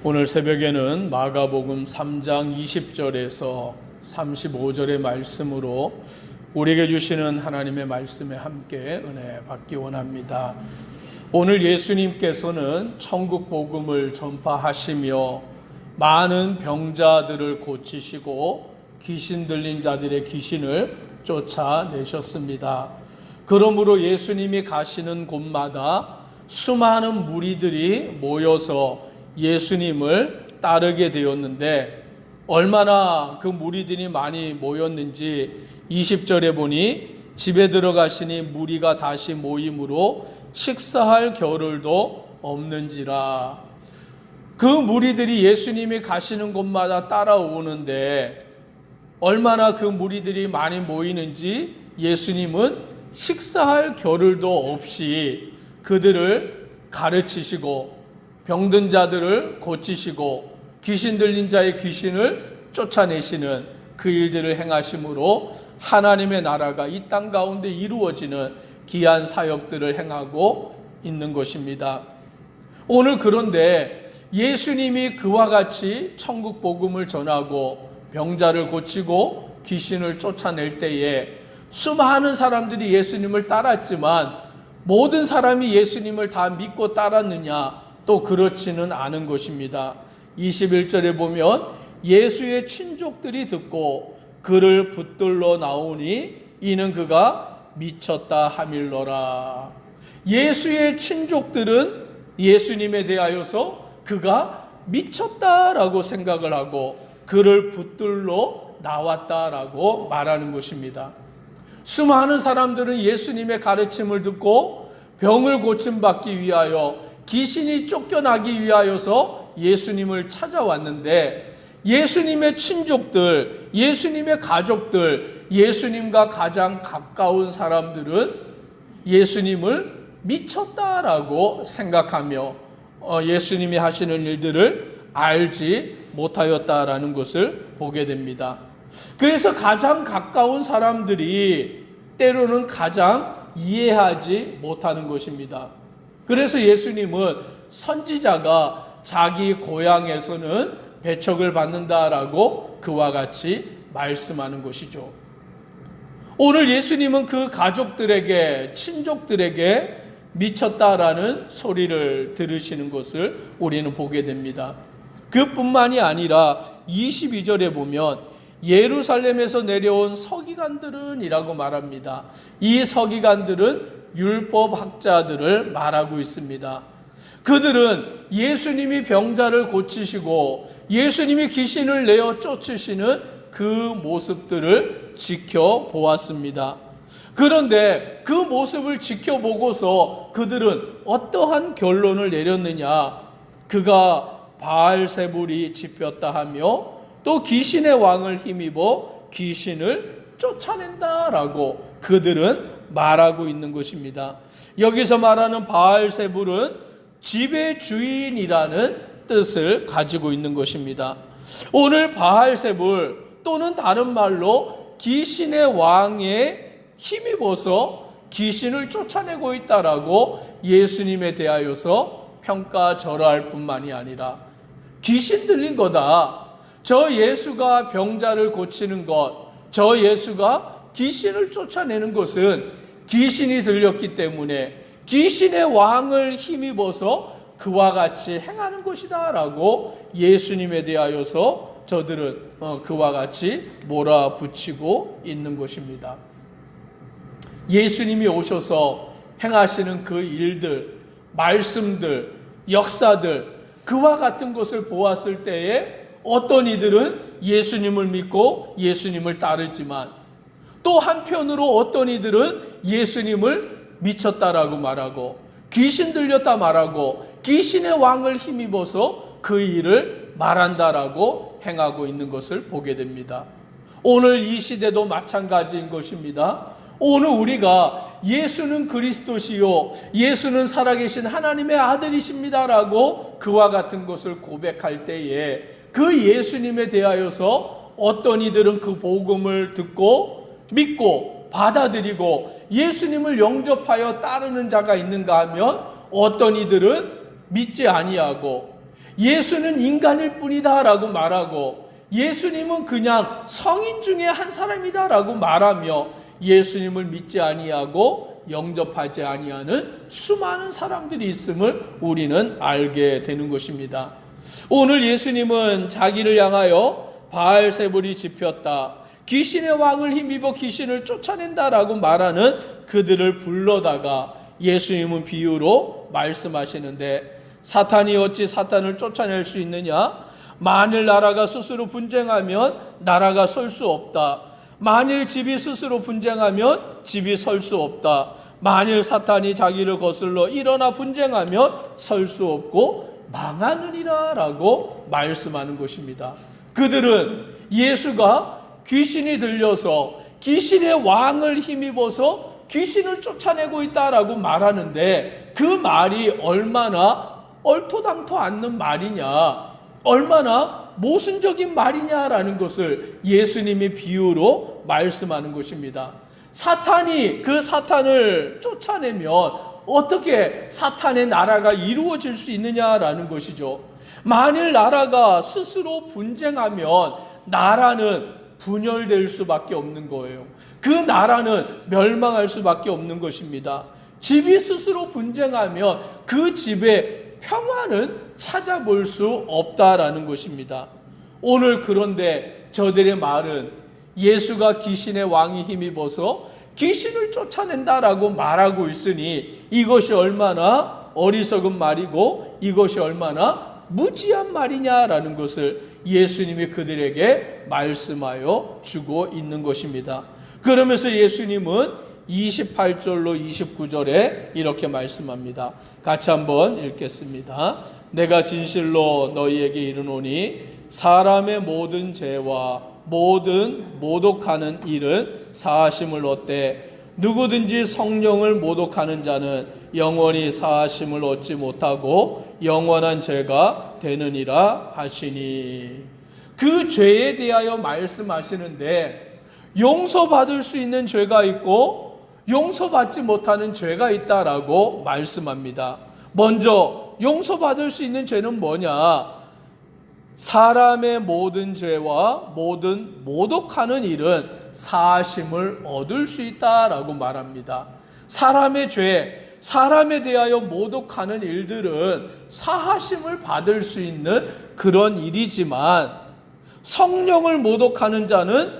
오늘 새벽에는 마가복음 3장 20절에서 35절의 말씀으로 우리에게 주시는 하나님의 말씀에 함께 은혜 받기 원합니다. 오늘 예수님께서는 천국 복음을 전파하시며 많은 병자들을 고치시고 귀신 들린 자들의 귀신을 쫓아내셨습니다. 그러므로 예수님이 가시는 곳마다 수많은 무리들이 모여서 예수님을 따르게 되었는데 얼마나 그 무리들이 많이 모였는지 20절에 보니 집에 들어가시니 무리가 다시 모임으로 식사할 겨를도 없는지라. 그 무리들이 예수님이 가시는 곳마다 따라오는데 얼마나 그 무리들이 많이 모이는지 예수님은 식사할 겨를도 없이 그들을 가르치시고 병든 자들을 고치시고 귀신 들린 자의 귀신을 쫓아내시는 그 일들을 행하심으로 하나님의 나라가 이 땅 가운데 이루어지는 귀한 사역들을 행하고 있는 것입니다. 오늘 그런데 예수님이 그와 같이 천국 복음을 전하고 병자를 고치고 귀신을 쫓아낼 때에 수많은 사람들이 예수님을 따랐지만 모든 사람이 예수님을 다 믿고 따랐느냐? 또 그렇지는 않은 것입니다. 21절에 보면 예수의 친족들이 듣고 그를 붙들러 나오니 이는 그가 미쳤다 하밀러라. 예수의 친족들은 예수님에 대하여서 그가 미쳤다라고 생각을 하고 그를 붙들러 나왔다라고 말하는 것입니다. 수많은 사람들은 예수님의 가르침을 듣고 병을 고침받기 위하여 귀신이 쫓겨나기 위하여서 예수님을 찾아왔는데 예수님의 친족들, 예수님의 가족들, 예수님과 가장 가까운 사람들은 예수님을 미쳤다라고 생각하며 예수님이 하시는 일들을 알지 못하였다라는 것을 보게 됩니다. 그래서 가장 가까운 사람들이 때로는 가장 이해하지 못하는 것입니다. 그래서 예수님은 선지자가 자기 고향에서는 배척을 받는다라고 그와 같이 말씀하는 것이죠. 오늘 예수님은 그 가족들에게, 친족들에게 미쳤다라는 소리를 들으시는 것을 우리는 보게 됩니다. 그뿐만이 아니라 22절에 보면 예루살렘에서 내려온 서기관들은 이라고 말합니다. 이 서기관들은 율법학자들을 말하고 있습니다. 그들은 예수님이 병자를 고치시고 예수님이 귀신을 내어 쫓으시는 그 모습들을 지켜보았습니다. 그런데 그 모습을 지켜보고서 그들은 어떠한 결론을 내렸느냐? 그가 바알세불이 짚였다 하며 또 귀신의 왕을 힘입어 귀신을 쫓아낸다라고 그들은 말하고 있는 것입니다. 여기서 말하는 바알세불은 집의 주인이라는 뜻을 가지고 있는 것입니다. 오늘 바알세불 또는 다른 말로 귀신의 왕에 힘입어서 귀신을 쫓아내고 있다라고 예수님에 대하여서 평가절하할 뿐만이 아니라 귀신 들린 거다. 저 예수가 병자를 고치는 것, 저 예수가 귀신을 쫓아내는 것은 귀신이 들렸기 때문에 귀신의 왕을 힘입어서 그와 같이 행하는 것이다 라고 예수님에 대하여서 저들은 그와 같이 몰아붙이고 있는 것입니다. 예수님이 오셔서 행하시는 그 일들, 말씀들, 역사들 그와 같은 것을 보았을 때에 어떤 이들은 예수님을 믿고 예수님을 따르지만 또 한편으로 어떤 이들은 예수님을 미쳤다라고 말하고 귀신 들렸다 말하고 귀신의 왕을 힘입어서 그 일을 말한다라고 행하고 있는 것을 보게 됩니다. 오늘 이 시대도 마찬가지인 것입니다. 오늘 우리가 예수는 그리스도시요 예수는 살아계신 하나님의 아들이십니다라고 그와 같은 것을 고백할 때에 그 예수님에 대하여서 어떤 이들은 그 복음을 듣고 믿고 받아들이고 예수님을 영접하여 따르는 자가 있는가 하면 어떤 이들은 믿지 아니하고 예수는 인간일 뿐이다 라고 말하고 예수님은 그냥 성인 중에 한 사람이다 라고 말하며 예수님을 믿지 아니하고 영접하지 아니하는 수많은 사람들이 있음을 우리는 알게 되는 것입니다. 오늘 예수님은 자기를 향하여 바알세불이 짚혔다, 귀신의 왕을 힘입어 귀신을 쫓아낸다라고 말하는 그들을 불러다가 예수님은 비유로 말씀하시는데, 사탄이 어찌 사탄을 쫓아낼 수 있느냐? 만일 나라가 스스로 분쟁하면 나라가 설 수 없다. 만일 집이 스스로 분쟁하면 집이 설 수 없다. 만일 사탄이 자기를 거슬러 일어나 분쟁하면 설 수 없고 망하느니라 라고 말씀하는 것입니다. 그들은 예수가 귀신이 들려서 귀신의 왕을 힘입어서 귀신을 쫓아내고 있다라고 말하는데, 그 말이 얼마나 얼토당토 않는 말이냐, 얼마나 모순적인 말이냐라는 것을 예수님이 비유로 말씀하는 것입니다. 사탄이 그 사탄을 쫓아내면 어떻게 사탄의 나라가 이루어질 수 있느냐라는 것이죠. 만일 나라가 스스로 분쟁하면 나라는 분열될 수밖에 없는 거예요. 그 나라는 멸망할 수밖에 없는 것입니다. 집이 스스로 분쟁하면 그 집의 평화는 찾아볼 수 없다라는 것입니다. 오늘 그런데 저들의 말은 예수가 귀신의 왕이 힘입어서 귀신을 쫓아낸다라고 말하고 있으니 이것이 얼마나 어리석은 말이고 이것이 얼마나 무지한 말이냐라는 것을 예수님이 그들에게 말씀하여 주고 있는 것입니다. 그러면서 예수님은 28절로 29절에 이렇게 말씀합니다. 같이 한번 읽겠습니다. 내가 진실로 너희에게 이르노니 사람의 모든 죄와 모든 모독하는 일은 사하심을 얻되 누구든지 성령을 모독하는 자는 영원히 사하심을 얻지 못하고 영원한 죄가 되느니라 하시니. 그 죄에 대하여 말씀하시는데 용서받을 수 있는 죄가 있고 용서받지 못하는 죄가 있다라고 말씀합니다. 먼저 용서받을 수 있는 죄는 뭐냐? 사람의 모든 죄와 모든 모독하는 일은 사하심을 얻을 수 있다라고 말합니다. 사람의 죄, 사람에 대하여 모독하는 일들은 사하심을 받을 수 있는 그런 일이지만 성령을 모독하는 자는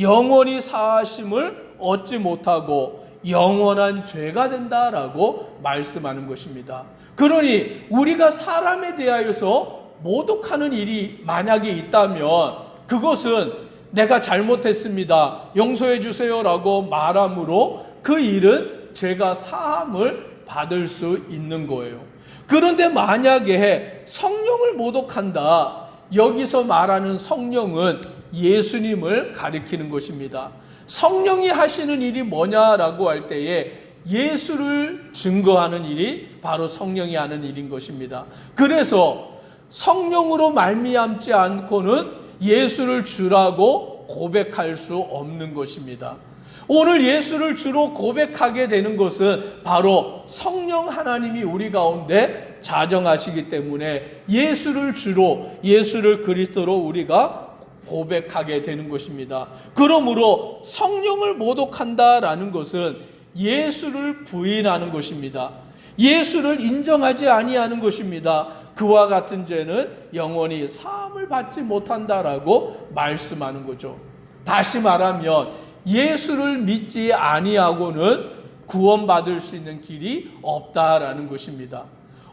영원히 사하심을 얻지 못하고 영원한 죄가 된다라고 말씀하는 것입니다. 그러니 우리가 사람에 대하여서 모독하는 일이 만약에 있다면 그것은 내가 잘못했습니다, 용서해 주세요라고 말함으로 그 일은 죄가 사함을 받을 수 있는 거예요. 그런데 만약에 성령을 모독한다, 여기서 말하는 성령은 예수님을 가리키는 것입니다. 성령이 하시는 일이 뭐냐라고 할 때에 예수를 증거하는 일이 바로 성령이 하는 일인 것입니다. 그래서 성령으로 말미암지 않고는 예수를 주라고 고백할 수 없는 것입니다. 오늘 예수를 주로 고백하게 되는 것은 바로 성령 하나님이 우리 가운데 자정하시기 때문에 예수를 주로, 예수를 그리스도로 우리가 고백하게 되는 것입니다. 그러므로 성령을 모독한다라는 것은 예수를 부인하는 것입니다. 예수를 인정하지 아니하는 것입니다. 그와 같은 죄는 영원히 사함을 받지 못한다라고 말씀하는 거죠. 다시 말하면 예수를 믿지 아니하고는 구원받을 수 있는 길이 없다라는 것입니다.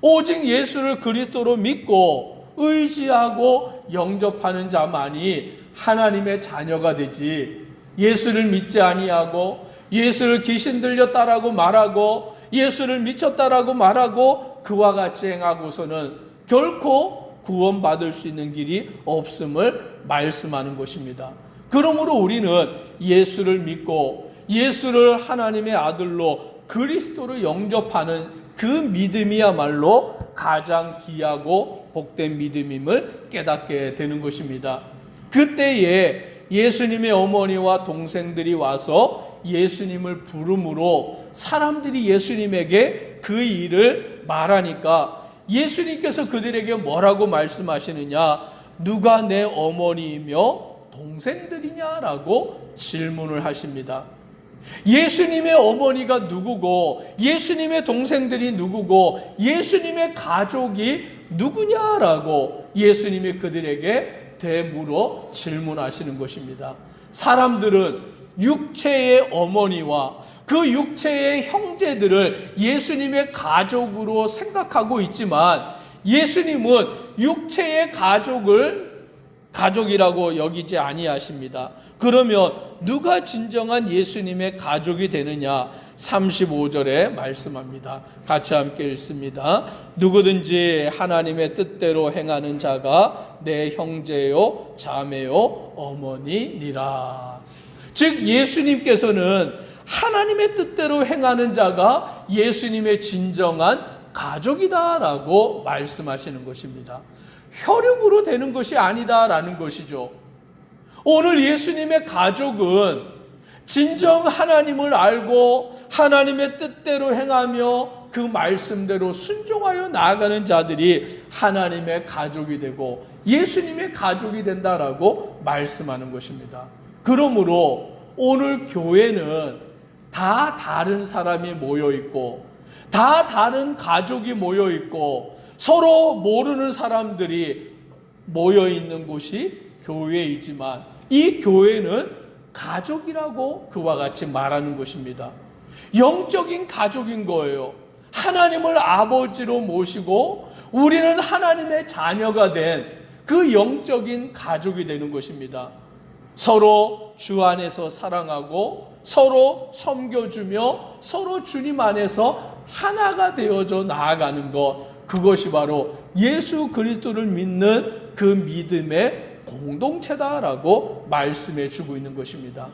오직 예수를 그리스도로 믿고 의지하고 영접하는 자만이 하나님의 자녀가 되지, 예수를 믿지 아니하고 예수를 귀신 들렸다라고 말하고 예수를 미쳤다라고 말하고 그와 같이 행하고서는 결코 구원받을 수 있는 길이 없음을 말씀하는 것입니다. 그러므로 우리는 예수를 믿고 예수를 하나님의 아들로 그리스도로 영접하는 그 믿음이야말로 가장 귀하고 복된 믿음임을 깨닫게 되는 것입니다. 그때에 예수님의 어머니와 동생들이 와서 예수님을 부름으로 사람들이 예수님에게 그 일을 말하니까 예수님께서 그들에게 뭐라고 말씀하시느냐? 누가 내 어머니이며 동생들이냐라고 질문을 하십니다. 예수님의 어머니가 누구고 예수님의 동생들이 누구고 예수님의 가족이 누구냐라고 예수님이 그들에게 되물어 질문하시는 것입니다. 사람들은 육체의 어머니와 그 육체의 형제들을 예수님의 가족으로 생각하고 있지만 예수님은 육체의 가족이라고 여기지 아니하십니다. 그러면 누가 진정한 예수님의 가족이 되느냐? 35절에 말씀합니다. 같이 함께 읽습니다. 누구든지 하나님의 뜻대로 행하는 자가 내 형제요 자매요 어머니니라. 즉 예수님께서는 하나님의 뜻대로 행하는 자가 예수님의 진정한 가족이다라고 말씀하시는 것입니다. 혈육으로 되는 것이 아니다라는 것이죠. 오늘 예수님의 가족은 진정 하나님을 알고 하나님의 뜻대로 행하며 그 말씀대로 순종하여 나아가는 자들이 하나님의 가족이 되고 예수님의 가족이 된다라고 말씀하는 것입니다. 그러므로 오늘 교회는 다 다른 사람이 모여 있고 다 다른 가족이 모여 있고 서로 모르는 사람들이 모여 있는 곳이 교회이지만 이 교회는 가족이라고 그와 같이 말하는 것입니다. 영적인 가족인 거예요. 하나님을 아버지로 모시고 우리는 하나님의 자녀가 된 그 영적인 가족이 되는 것입니다. 서로 주 안에서 사랑하고 서로 섬겨주며 서로 주님 안에서 하나가 되어져 나아가는 것, 그것이 바로 예수 그리스도를 믿는 그 믿음의 공동체다라고 말씀해 주고 있는 것입니다.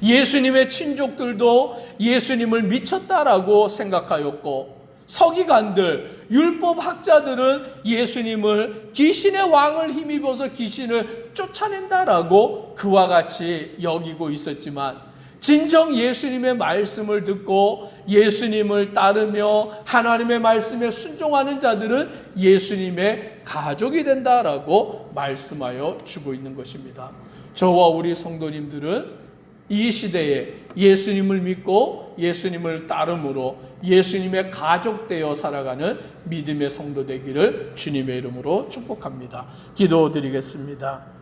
예수님의 친족들도 예수님을 미쳤다라고 생각하였고 서기관들, 율법학자들은 예수님을 귀신의 왕을 힘입어서 귀신을 쫓아낸다라고 그와 같이 여기고 있었지만 진정 예수님의 말씀을 듣고 예수님을 따르며 하나님의 말씀에 순종하는 자들은 예수님의 가족이 된다라고 말씀하여 주고 있는 것입니다. 저와 우리 성도님들은 이 시대에 예수님을 믿고 예수님을 따름으로 예수님의 가족 되어 살아가는 믿음의 성도 되기를 주님의 이름으로 축복합니다. 기도드리겠습니다.